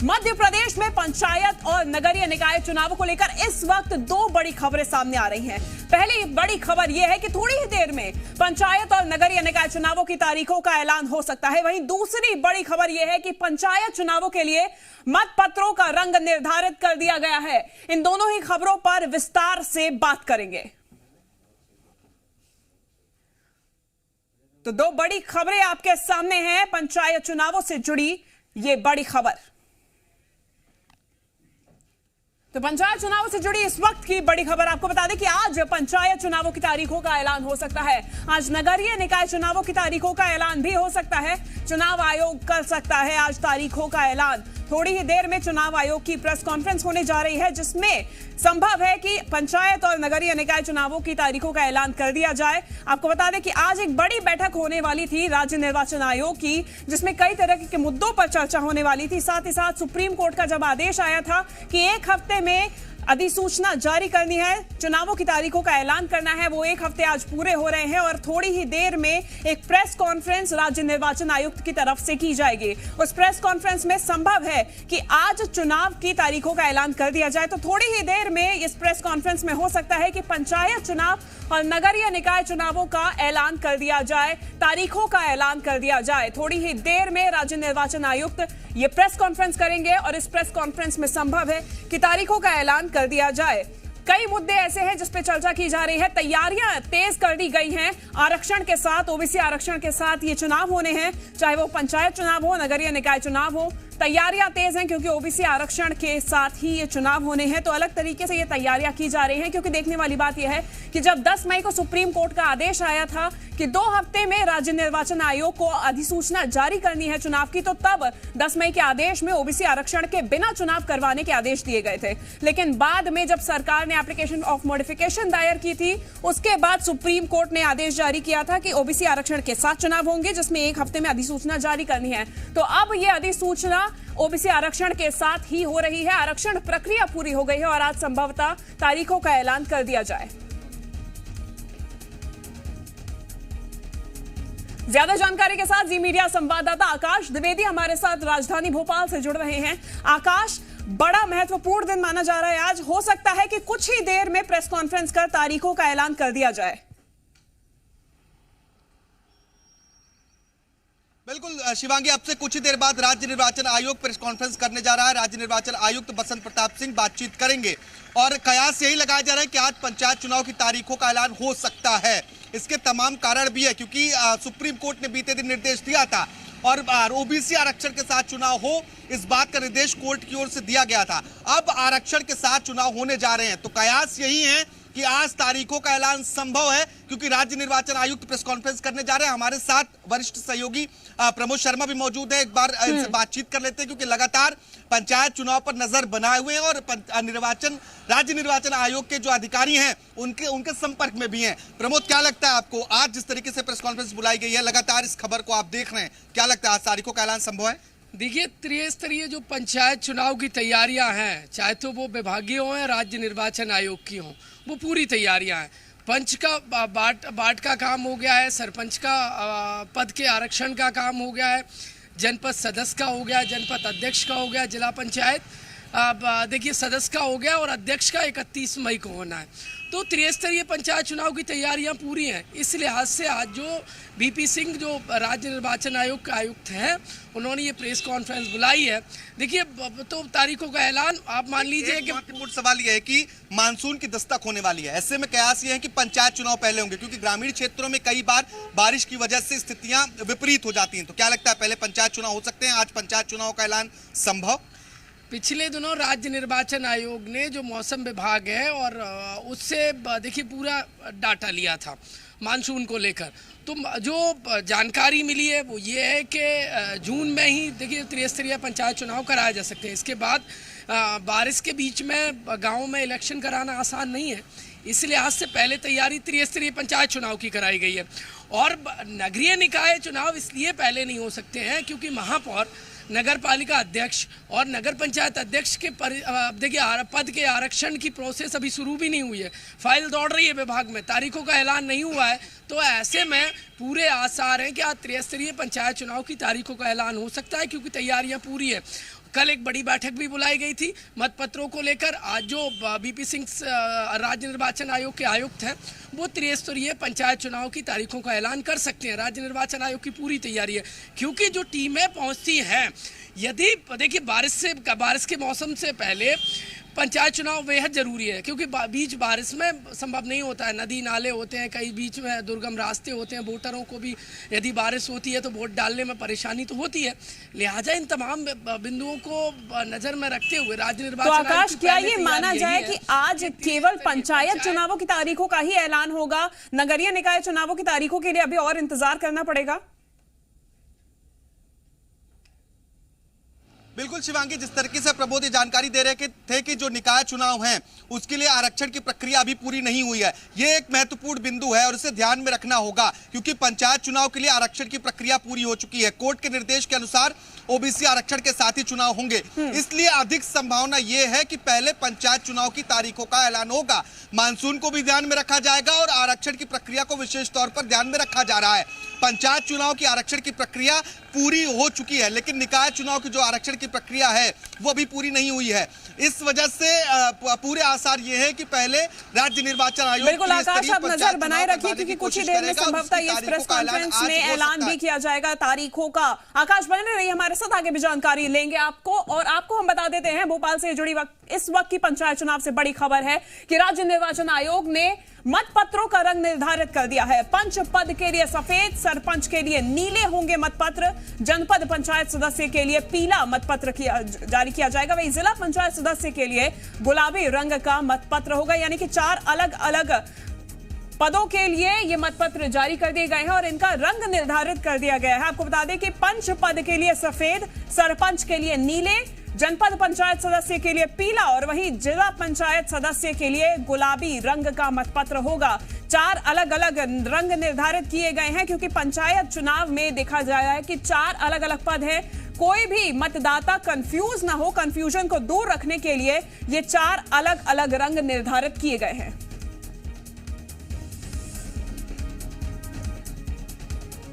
मध्य प्रदेश में पंचायत और नगरीय निकाय चुनावों को लेकर इस वक्त दो बड़ी खबरें सामने आ रही हैं। पहली बड़ी खबर यह है कि थोड़ी ही देर में पंचायत और नगरीय निकाय चुनावों की तारीखों का ऐलान हो सकता है। वहीं दूसरी बड़ी खबर यह है कि पंचायत चुनावों के लिए मतपत्रों का रंग निर्धारित कर दिया गया है। इन दोनों ही खबरों पर विस्तार से बात करेंगे। तो दो बड़ी खबरें आपके सामने हैं पंचायत चुनावों से जुड़ी ये बड़ी खबर। तो पंचायत चुनावों से जुड़ी इस वक्त की बड़ी खबर आपको बता दें कि आज पंचायत चुनावों की तारीखों का ऐलान हो सकता है। आज नगरीय निकाय चुनावों की तारीखों का ऐलान भी हो सकता है। चुनाव आयोग कर सकता है आज तारीखों का ऐलान। थोड़ी ही देर में चुनाव आयोग की प्रेस कॉन्फ्रेंस होने जा रही है, जिसमें संभव है कि पंचायत और नगरीय निकाय चुनावों की तारीखों का ऐलान कर दिया जाए। आपको बता दें कि आज एक बड़ी बैठक होने वाली थी राज्य निर्वाचन आयोग की, जिसमें कई तरह के मुद्दों पर चर्चा होने वाली थी। साथ ही साथ सुप्रीम कोर्ट का जब आदेश आया था कि एक हफ्ते में अधिसूचना जारी करनी है, चुनावों की तारीखों का ऐलान करना है, वो एक हफ्ते आज पूरे हो रहे हैं और थोड़ी ही देर में एक प्रेस कॉन्फ्रेंस राज्य निर्वाचन आयुक्त की तरफ से की जाएगी। उस प्रेस कॉन्फ्रेंस में संभव है कि आज चुनाव की तारीखों का ऐलान कर दिया जाए। तो थोड़ी ही देर में इस प्रेस कॉन्फ्रेंस में हो सकता है कि पंचायत चुनाव और नगरीय निकाय चुनावों का ऐलान कर दिया जाए, तारीखों का ऐलान कर दिया जाए। थोड़ी ही देर में राज्य निर्वाचन आयुक्त ये प्रेस कॉन्फ्रेंस करेंगे और इस प्रेस कॉन्फ्रेंस में संभव है कि तारीखों का ऐलान कर दिया जाए। कई मुद्दे ऐसे हैं जिस पे चर्चा की जा रही है। तैयारियां तेज कर दी गई हैं आरक्षण के साथ, ओबीसी आरक्षण के साथ ये चुनाव होने हैं, चाहे वो पंचायत चुनाव हो, नगरीय निकाय चुनाव हो। तैयारियां तेज हैं क्योंकि ओबीसी आरक्षण के साथ ही ये चुनाव होने हैं। तो अलग तरीके से ये तैयारियां की जा रही हैं, क्योंकि देखने वाली बात यह है कि जब 10 मई को सुप्रीम कोर्ट का आदेश आया था कि 2 हफ्ते में राज्य निर्वाचन आयोग को अधिसूचना जारी करनी है चुनाव की, तो तब 10 मई के आदेश में ओबीसी आरक्षण के बिना चुनाव करवाने के आदेश दिए गए थे। लेकिन बाद में जब सरकार ने एप्लीकेशन ऑफ मॉडिफिकेशन दायर की थी, उसके बाद सुप्रीम कोर्ट ने आदेश जारी किया था कि ओबीसी आरक्षण के साथ चुनाव होंगे, जिसमें एक हफ्ते में अधिसूचना जारी करनी है। तो अब यह अधिसूचना ओबीसी आरक्षण के साथ ही हो रही है। आरक्षण प्रक्रिया पूरी हो गई है और आज संभवतः तारीखों का ऐलान कर दिया जाए। ज्यादा जानकारी के साथ जी मीडिया संवाददाता आकाश द्विवेदी हमारे साथ राजधानी भोपाल से जुड़ रहे हैं। आकाश, बड़ा महत्वपूर्ण दिन माना जा रहा है आज। हो सकता है कि कुछ ही देर में प्रेस कॉन्फ्रेंस कर तारीखों का ऐलान कर दिया जाए। बिल्कुल शिवांगी, अब से कुछ ही देर बाद राज्य निर्वाचन आयोग प्रेस कॉन्फ्रेंस करने जा रहा है। राज्य निर्वाचन आयुक्त बसंत प्रताप सिंह बातचीत करेंगे और कयास यही लगाया जा रहा है कि आज पंचायत चुनाव की तारीखों का ऐलान हो सकता है। इसके तमाम कारण भी है, क्योंकि सुप्रीम कोर्ट ने बीते दिन निर्देश दिया था और ओबीसी आरक्षण के साथ चुनाव हो, इस बात का निर्देश कोर्ट की ओर से दिया गया था। अब आरक्षण के साथ चुनाव होने जा रहे हैं, तो कयास यही है कि आज तारीखों का ऐलान संभव है, क्योंकि राज्य निर्वाचन आयुक्त प्रेस कॉन्फ्रेंस करने जा रहे हैं। हमारे साथ वरिष्ठ सहयोगी प्रमोद शर्मा भी मौजूद है। एक बार इनसे बातचीत कर लेते हैं, क्योंकि लगातार पंचायत चुनाव पर नजर बनाए हुए हैं और राज्य निर्वाचन आयोग के जो अधिकारी हैं उनके संपर्क में भी हैं। प्रमोद, क्या लगता है आपको, आज जिस तरीके से प्रेस कॉन्फ्रेंस बुलाई गई है, लगातार इस खबर को आप देख रहे हैं, क्या लगता है आज तारीखों का ऐलान संभव है? देखिए, त्रिस्तरीय जो पंचायत चुनाव की तैयारियां हैं, चाहे तो वो विभागीय हो या राज्य निर्वाचन आयोग की हो, वो पूरी तैयारियां हैं। पंच का बाट का काम हो गया है, सरपंच का पद के आरक्षण का काम हो गया है, जनपद सदस्य का हो गया, जनपद अध्यक्ष का हो गया, जिला पंचायत देखिए सदस्य का हो गया और अध्यक्ष का 31 मई को होना है। तो त्रिस्तरीय पंचायत चुनाव की तैयारियां पूरी हैं। इस लिहाज से आज जो बीपी सिंह जो राज्य निर्वाचन आयोग के आयुक्त हैं, उन्होंने ये प्रेस कॉन्फ्रेंस बुलाई है। देखिए, तो तारीखों का ऐलान आप मान लीजिए कि महत्वपूर्ण सवाल ये है कि मानसून की दस्तक होने वाली है। ऐसे में कयास ये है कि पंचायत चुनाव पहले होंगे, क्योंकि ग्रामीण क्षेत्रों में कई बार बारिश की वजह से स्थितियां विपरीत हो जाती हैं। तो क्या लगता है पहले पंचायत चुनाव हो सकते हैं? आज पंचायत चुनाव का ऐलान संभव? पिछले दिनों राज्य निर्वाचन आयोग ने जो मौसम विभाग है और उससे देखिए पूरा डाटा लिया था मानसून को लेकर। तो जो जानकारी मिली है वो ये है कि जून में ही देखिए त्रिस्तरीय पंचायत चुनाव कराए जा सकते हैं। इसके बाद बारिश के बीच में गाँव में इलेक्शन कराना आसान नहीं है, इस लिहाज से पहले तैयारी त्रिस्तरीय पंचायत चुनाव की कराई गई है। और नगरीय निकाय चुनाव इसलिए पहले नहीं हो सकते हैं क्योंकि महापौर, नगर पालिका अध्यक्ष और नगर पंचायत अध्यक्ष के देखिए पद के आरक्षण की प्रोसेस अभी शुरू भी नहीं हुई है, फाइल दौड़ रही है विभाग में, तारीखों का ऐलान नहीं हुआ है। तो ऐसे में पूरे आसार हैं कि आज त्रिस्तरीय पंचायत चुनाव की तारीखों का ऐलान हो सकता है, क्योंकि तैयारियां पूरी है। कल एक बड़ी बैठक भी बुलाई गई थी मतपत्रों को लेकर। आज जो बीपी सिंह राज्य निर्वाचन आयोग के आयुक्त हैं वो त्रिस्तरीय पंचायत चुनाव की तारीखों का ऐलान कर सकते हैं। राज्य निर्वाचन आयोग की पूरी तैयारी है, क्योंकि जो टीमें पहुंचती हैं, यदि देखिए बारिश के मौसम से पहले पंचायत चुनाव बेहद जरूरी है, क्योंकि बीच बारिश में संभव नहीं होता है। नदी नाले होते हैं, कई बीच में दुर्गम रास्ते होते हैं, वोटरों को भी यदि बारिश होती है तो वोट डालने में परेशानी तो होती है। लिहाजा इन तमाम बिंदुओं को नजर में रखते हुए राज्य निर्वाचन तो आकाश, क्या ये माना जाए कि आज केवल पंचायत चुनावों की तारीखों का ही ऐलान होगा, नगरीय निकाय चुनावों की तारीखों के लिए अभी और इंतजार करना पड़ेगा? बिल्कुल शिवांगी, जिस तरीके से प्रबोध ये जानकारी दे रहे थे कि जो निकाय चुनाव हैं उसके लिए आरक्षण की प्रक्रिया अभी पूरी नहीं हुई है, ये एक महत्वपूर्ण बिंदु है और इसे ध्यान में रखना होगा, क्योंकि पंचायत चुनाव के लिए आरक्षण की प्रक्रिया पूरी हो चुकी है। कोर्ट के निर्देश के अनुसार ओबीसी आरक्षण के साथ ही चुनाव होंगे, इसलिए अधिक संभावना यह है कि पहले पंचायत चुनाव की तारीखों का ऐलान होगा। मानसून को भी ध्यान में रखा जाएगा और आरक्षण की प्रक्रिया को विशेष तौर पर ध्यान में रखा जा रहा है। पंचायत चुनाव की आरक्षण की प्रक्रिया पूरी हो चुकी है, लेकिन निकाय चुनाव की जो आरक्षण की प्रक्रिया है वो अभी पूरी नहीं हुई है। इस वजह से पूरे आसार ये है कि पहले राज्य निर्वाचन आयोग, बिल्कुल आकाश, आप नजर बनाए रखिए, क्योंकि कुछ ही देर में संभवतः इस प्रेस कॉन्फ्रेंस में ऐलान भी किया जाएगा तारीखों का। आकाश बने रहिए हमारे साथ, आगे भी जानकारी लेंगे आपको हम बता देते हैं भोपाल से जुड़ी इस वक्त की पंचायत चुनाव से बड़ी खबर है कि राज्य निर्वाचन आयोग ने मतपत्रों का रंग निर्धारित कर दिया है। पंच पद के लिए सफेद, सरपंच के लिए नीले होंगे मतपत्र, जनपद पंचायत सदस्य के लिए पीला मतपत्र जारी किया जाएगा, वहीं जिला पंचायत सदस्य के लिए गुलाबी रंग का मतपत्र होगा। यानी कि 4 अलग अलग पदों के लिए ये मतपत्र जारी कर दिए गए हैं और इनका रंग निर्धारित कर दिया गया है। आपको बता दें कि पंच पद के लिए सफेद, सरपंच के लिए नीले, जनपद पंचायत सदस्य के लिए पीला और वहीं जिला पंचायत सदस्य के लिए गुलाबी रंग का मतपत्र होगा। 4 अलग अलग रंग निर्धारित किए गए हैं, क्योंकि पंचायत चुनाव में देखा गया है कि 4 अलग अलग पद हैं। कोई भी मतदाता कंफ्यूज ना हो, कंफ्यूजन को दूर रखने के लिए ये 4 अलग अलग रंग निर्धारित किए गए हैं।